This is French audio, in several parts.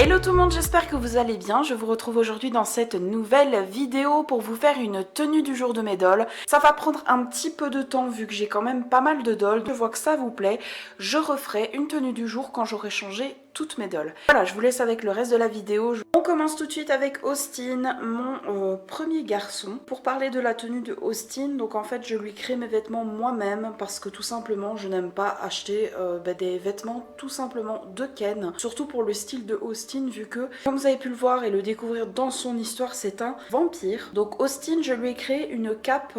Hello tout le monde, j'espère que vous allez bien. Je vous retrouve aujourd'hui dans cette nouvelle vidéo pour vous faire une tenue du jour de mes dolls. Ça va prendre un petit peu de temps vu que j'ai quand même pas mal de dolls. Je vois que ça vous plaît. Je referai une tenue du jour quand j'aurai changé toutes mes dolls. Voilà, je vous laisse avec le reste de la vidéo. On commence tout de suite avec Austin, mon premier garçon. Pour parler de la tenue de Austin, donc en fait je lui crée mes vêtements moi-même parce que tout simplement je n'aime pas acheter des vêtements tout simplement de Ken. Surtout pour le style de Austin vu que, comme vous avez pu le voir et le découvrir dans son histoire, c'est un vampire. Donc Austin, je lui ai créé une cape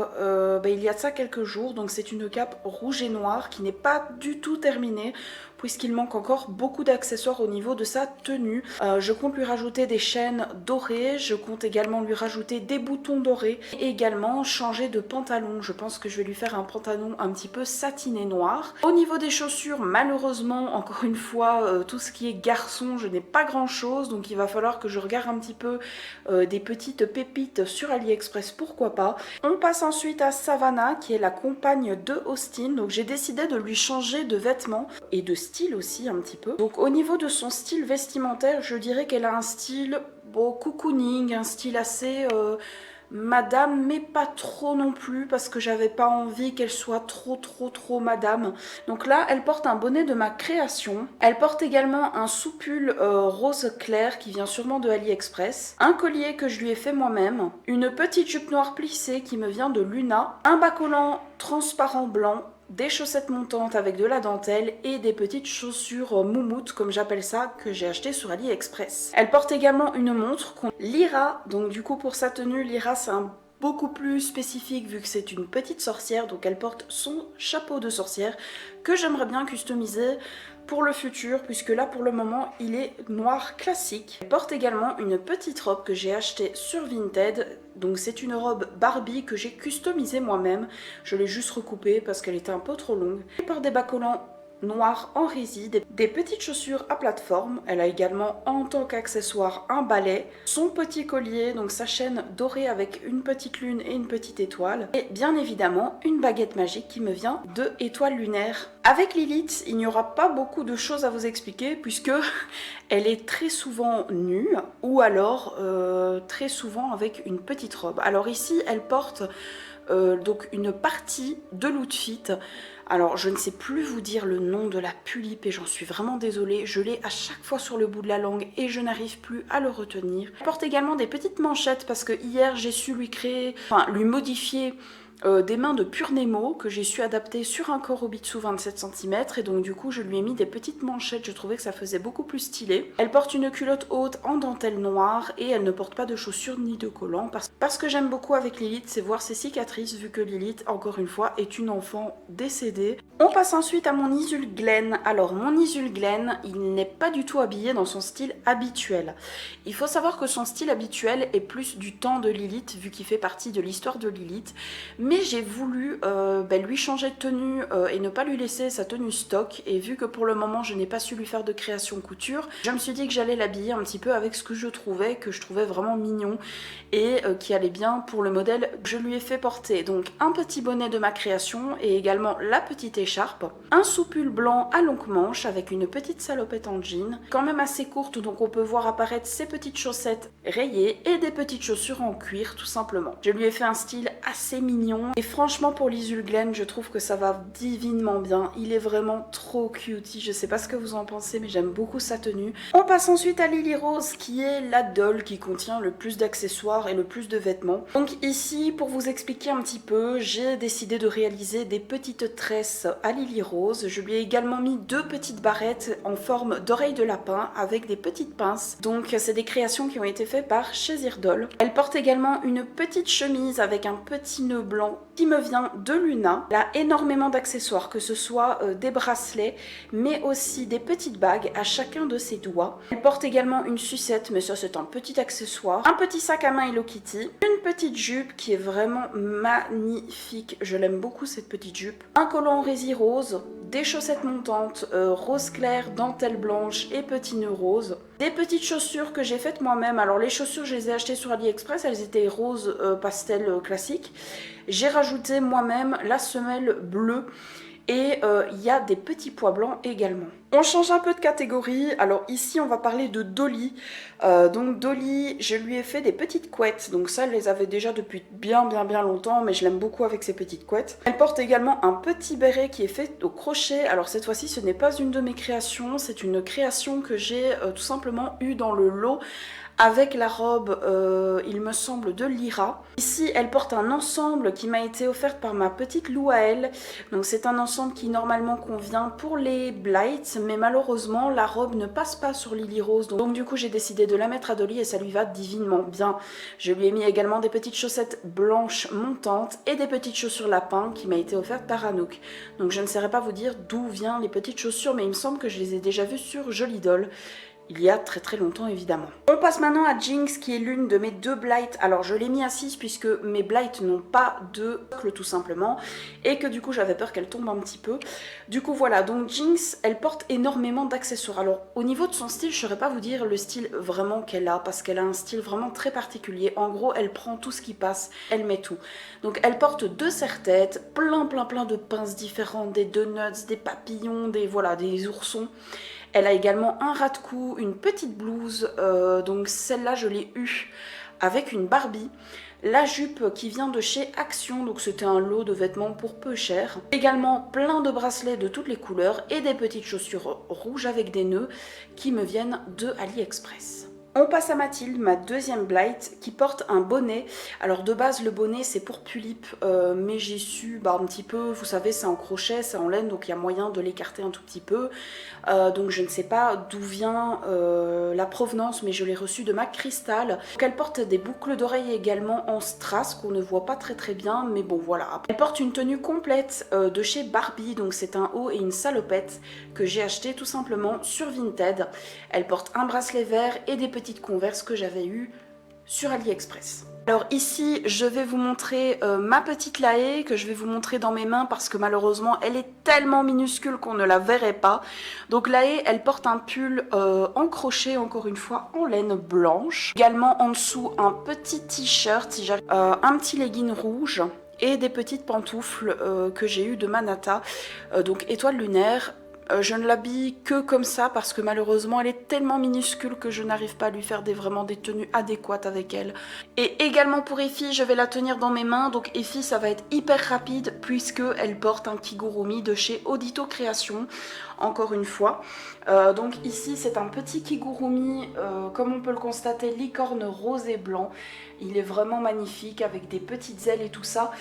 il y a de ça quelques jours. Donc c'est une cape rouge et noire qui n'est pas du tout terminée, puisqu'il manque encore beaucoup d'accessoires au niveau de sa tenue. Je compte lui rajouter des chaînes dorées, je compte également lui rajouter des boutons dorés et également changer de pantalon. Je pense que je vais lui faire un pantalon un petit peu satiné noir. Au niveau des chaussures, malheureusement, encore une fois, tout ce qui est garçon, je n'ai pas grand chose, donc il va falloir que je regarde un petit peu des petites pépites sur AliExpress, pourquoi pas. On passe ensuite à Savannah, qui est la compagne de Austin, donc j'ai décidé de lui changer de vêtements et de style aussi un petit peu. Donc au niveau de son style vestimentaire, je dirais qu'elle a un style cocooning, un style assez madame, mais pas trop non plus parce que j'avais pas envie qu'elle soit trop madame. Donc là, elle porte un bonnet de ma création. Elle porte également un soupul rose clair qui vient sûrement de AliExpress. Un collier que je lui ai fait moi-même. Une petite jupe noire plissée qui me vient de Luna. Un bas collant transparent blanc. Des chaussettes montantes avec de la dentelle et des petites chaussures moumoutes, comme j'appelle ça, que j'ai acheté sur AliExpress. Elle porte également une montre Lyra, donc du coup pour sa tenue, Lyra c'est un beaucoup plus spécifique vu que c'est une petite sorcière, donc elle porte son chapeau de sorcière que j'aimerais bien customiser pour le futur, puisque là pour le moment il est noir classique. Elle porte également une petite robe que j'ai achetée sur Vinted, donc c'est une robe Barbie que j'ai customisée moi-même. Je l'ai juste recoupée parce qu'elle était un peu trop longue. Elle porte des bas collants noirs en résille, des petites chaussures à plateforme. Elle a également en tant qu'accessoire un balai, son petit collier, donc sa chaîne dorée avec une petite lune et une petite étoile, et bien évidemment une baguette magique qui me vient de étoiles lunaires. Avec Lilith, il n'y aura pas beaucoup de choses à vous expliquer puisque elle est très souvent nue ou alors très souvent avec une petite robe. Alors ici, elle porte donc une partie de l'outfit. Alors je ne sais plus vous dire le nom de la pulipe et j'en suis vraiment désolée, je l'ai à chaque fois sur le bout de la langue et je n'arrive plus à le retenir. Elle porte également des petites manchettes parce que hier j'ai su lui modifier des mains de Pure Nemo que j'ai su adapter sur un Korobitsu 27 cm et donc du coup je lui ai mis des petites manchettes, je trouvais que ça faisait beaucoup plus stylé. Elle porte une culotte haute en dentelle noire et elle ne porte pas de chaussures ni de collants parce que j'aime beaucoup avec Lilith, c'est voir ses cicatrices vu que Lilith, encore une fois, est une enfant décédée. On passe ensuite à mon Isul Glen. Alors mon Isul Glen, il n'est pas du tout habillé dans son style habituel. Il faut savoir que son style habituel est plus du temps de Lilith vu qu'il fait partie de l'histoire de Lilith. Mais j'ai voulu lui changer de tenue et ne pas lui laisser sa tenue stock. Et vu que pour le moment je n'ai pas su lui faire de création couture, je me suis dit que j'allais l'habiller un petit peu avec ce que je trouvais vraiment mignon et qui allait bien pour le modèle que je lui ai fait porter. Donc un petit bonnet de ma création et également la petite écharpe. Un soupul blanc à longue manche avec une petite salopette en jean, quand même assez courte donc on peut voir apparaître ses petites chaussettes rayées et des petites chaussures en cuir tout simplement. Je lui ai fait un style assez mignon. Et franchement pour l'Isul Glen, je trouve que ça va divinement bien. Il est vraiment trop cutie. Je sais pas ce que vous en pensez, mais j'aime beaucoup sa tenue. On passe ensuite à Lily Rose, qui est la doll qui contient le plus d'accessoires et le plus de vêtements. Donc ici, pour vous expliquer un petit peu, j'ai décidé de réaliser des petites tresses à Lily Rose. Je lui ai également mis deux petites barrettes en forme d'oreilles de lapin avec des petites pinces. Donc c'est des créations qui ont été faites par Chezir Doll. Elle porte également une petite chemise avec un petit nœud blanc qui me vient de Luna. Elle a énormément d'accessoires, que ce soit des bracelets, mais aussi des petites bagues à chacun de ses doigts. Elle porte également une sucette, mais ça c'est un petit accessoire. Un petit sac à main Hello Kitty. Une petite jupe qui est vraiment magnifique. Je l'aime beaucoup cette petite jupe. Un collant en résille rose. Des chaussettes montantes rose clair, dentelle blanche et petit nœud rose. Des petites chaussures que j'ai faites moi-même. Alors les chaussures, je les ai achetées sur AliExpress. Elles étaient rose pastel classique. J'ai rajouté moi-même la semelle bleue et il y a des petits pois blancs également. On change un peu de catégorie, alors ici on va parler de Dolly. Donc Dolly, je lui ai fait des petites couettes, donc ça elle les avait déjà depuis bien longtemps, mais je l'aime beaucoup avec ces petites couettes. Elle porte également un petit béret qui est fait au crochet, alors cette fois-ci ce n'est pas une de mes créations, c'est une création que j'ai tout simplement eue dans le lot avec la robe, il me semble, de Lyra. Ici, elle porte un ensemble qui m'a été offert par ma petite Lou à elle. Donc c'est un ensemble qui normalement convient pour les Blights, mais malheureusement, la robe ne passe pas sur Lily Rose. Donc du coup, j'ai décidé de la mettre à Dolly et ça lui va divinement bien. Je lui ai mis également des petites chaussettes blanches montantes et des petites chaussures lapin qui m'a été offertes par Anouk. Donc je ne saurais pas vous dire d'où viennent les petites chaussures, mais il me semble que je les ai déjà vues sur Jolie Doll. Il y a très longtemps évidemment. On passe maintenant à Jinx qui est l'une de mes deux Blights. Alors je l'ai mis à 6 puisque mes Blights n'ont pas de socle tout simplement et que du coup j'avais peur qu'elle tombe un petit peu. Du coup voilà, donc Jinx elle porte énormément d'accessoires. Alors au niveau de son style, je ne saurais pas vous dire le style vraiment qu'elle a parce qu'elle a un style vraiment très particulier. En gros elle prend tout ce qui passe, elle met tout. Donc elle porte deux serre-têtes, plein de pinces différentes, des donuts, des papillons, des oursons. Elle a également un ras de cou, une petite blouse, donc celle-là je l'ai eue avec une Barbie. La jupe qui vient de chez Action, donc c'était un lot de vêtements pour peu cher. Également plein de bracelets de toutes les couleurs et des petites chaussures rouges avec des nœuds qui me viennent de AliExpress. On passe à Mathilde, ma deuxième Blight, qui porte un bonnet. Alors de base le bonnet c'est pour Pulip, mais j'ai su un petit peu, vous savez c'est en crochet, c'est en laine, donc il y a moyen de l'écarter un tout petit peu. Donc je ne sais pas d'où vient la provenance, mais je l'ai reçu de ma Cristal. Donc elle porte des boucles d'oreilles également en strass qu'on ne voit pas très bien, mais bon voilà. Elle porte une tenue complète de chez Barbie, donc c'est un haut et une salopette que j'ai acheté tout simplement sur Vinted. Elle porte un bracelet vert et des petites Converse que j'avais eues sur AliExpress. Alors ici je vais vous montrer ma petite Laé que je vais vous montrer dans mes mains parce que malheureusement elle est tellement minuscule qu'on ne la verrait pas. Donc Laé elle porte un pull en crochet, encore une fois en laine blanche. Également en dessous un petit t-shirt, un petit legging rouge et des petites pantoufles que j'ai eues de Manata, donc étoile lunaire. Je ne l'habille que comme ça parce que malheureusement elle est tellement minuscule que je n'arrive pas à lui faire vraiment des tenues adéquates avec elle. Et également pour Effie, je vais la tenir dans mes mains, donc Effie ça va être hyper rapide puisque elle porte un kigurumi de chez Audito Création, encore une fois. Donc ici c'est un petit kigurumi, comme on peut le constater, licorne rose et blanc. Il est vraiment magnifique avec des petites ailes et tout ça.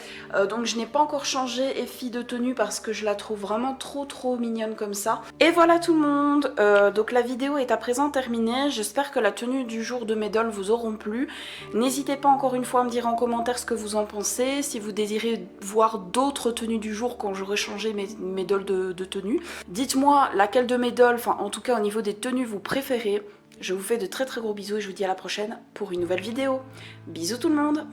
Donc je n'ai pas encore changé Effie de tenue parce que je la trouve vraiment trop mignonne comme ça. Et voilà tout le monde. Donc la vidéo est à présent terminée. J'espère que la tenue du jour de mes dolls vous auront plu. N'hésitez pas encore une fois à me dire en commentaire ce que vous en pensez. Si vous désirez voir d'autres tenues du jour quand j'aurai changé mes dolls de tenue. Dites-moi laquelle de mes dolls, enfin en tout cas au niveau des tenues vous préférez. Je vous fais de très gros bisous et je vous dis à la prochaine pour une nouvelle vidéo. Bisous tout le monde!